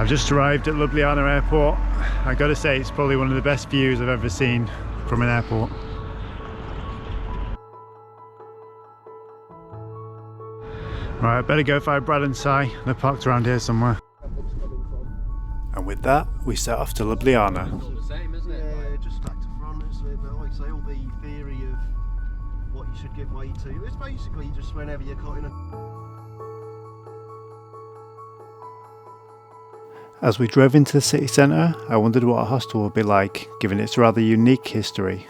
I've just arrived at Ljubljana Airport. I gotta say, it's probably one of the best views I've ever seen from an airport. Right, I better go find Brad and Si. They're parked around here somewhere. And with that, we set off to Ljubljana. It's all the same, isn't it? Yeah, just back to front, isn't it? But like I say, all the theory of what you should give way to, it's basically just whenever you're cutting a... As we drove into the city centre, I wondered what a hostel would be like, given its rather unique history.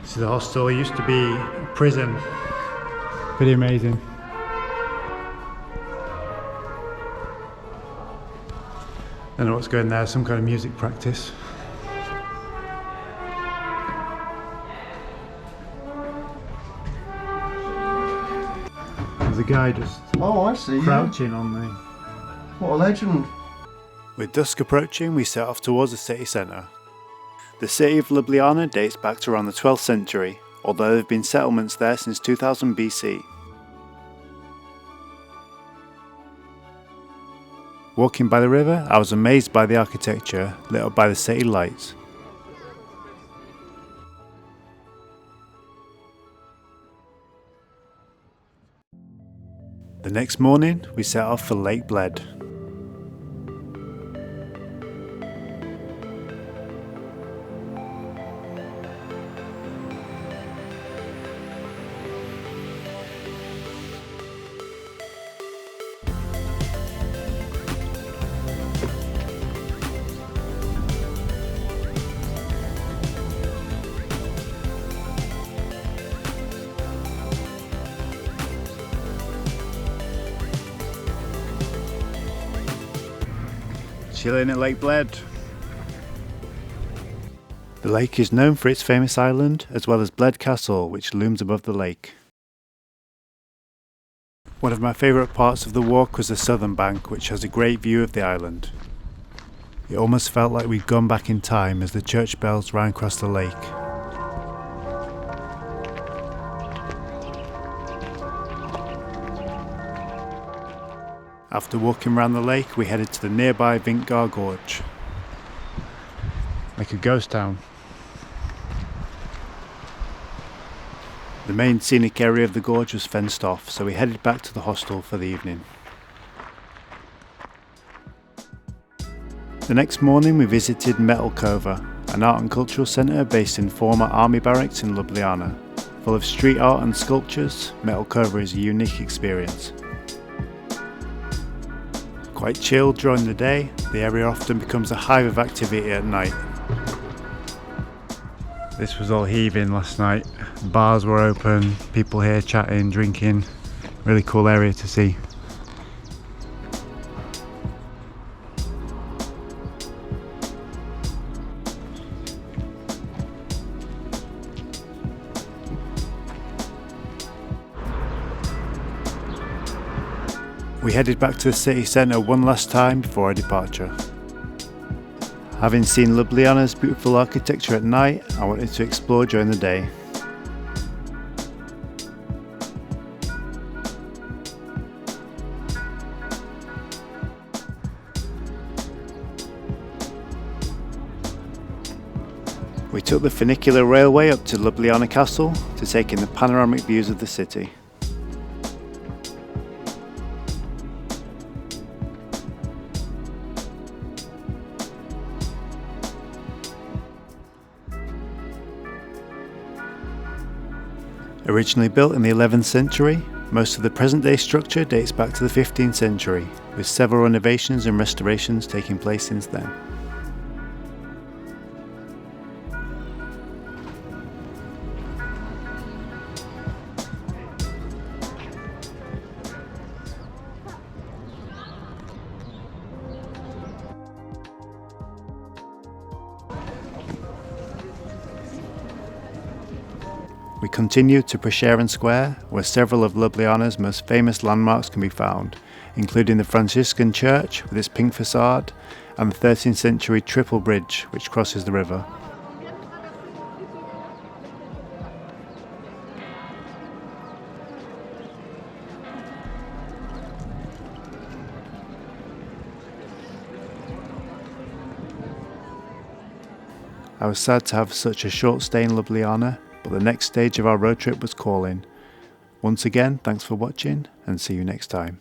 So the hostel used to be a prison. Pretty amazing. Don't know what's going there, some kind of music practice. There's a guy just I see, crouching on the... What a legend. With dusk approaching, we set off towards the city centre. The city of Ljubljana dates back to around the 12th century, although there have been settlements there since 2000 BC. Walking by the river, I was amazed by the architecture lit up by the city lights. The next morning, we set off for Lake Bled. Chilling at Lake Bled. The lake is known for its famous island, as well as Bled Castle, which looms above the lake. One of my favourite parts of the walk was the southern bank, which has a great view of the island. It almost felt like we'd gone back in time as the church bells rang across the lake. After walking around the lake, we headed to the nearby Vintgar Gorge. Like a ghost town. The main scenic area of the gorge was fenced off, so we headed back to the hostel for the evening. The next morning we visited Metelkova, an art and cultural centre based in former army barracks in Ljubljana. Full of street art and sculptures, Metelkova is a unique experience. Quite chilled during the day, the area often becomes a hive of activity at night. This was all heaving last night. Bars were open, people here chatting, drinking. Really cool area to see. We headed back to the city centre one last time before our departure. Having seen Ljubljana's beautiful architecture at night, I wanted to explore during the day. We took the funicular railway up to Ljubljana Castle to take in the panoramic views of the city. Originally built in the 11th century, most of the present-day structure dates back to the 15th century, with several renovations and restorations taking place since then. We continued to Preseren Square, where several of Ljubljana's most famous landmarks can be found, including the Franciscan Church with its pink facade and the 13th century triple bridge which crosses the river. I was sad to have such a short stay in Ljubljana, but the next stage of our road trip was calling. Once again, thanks for watching and see you next time.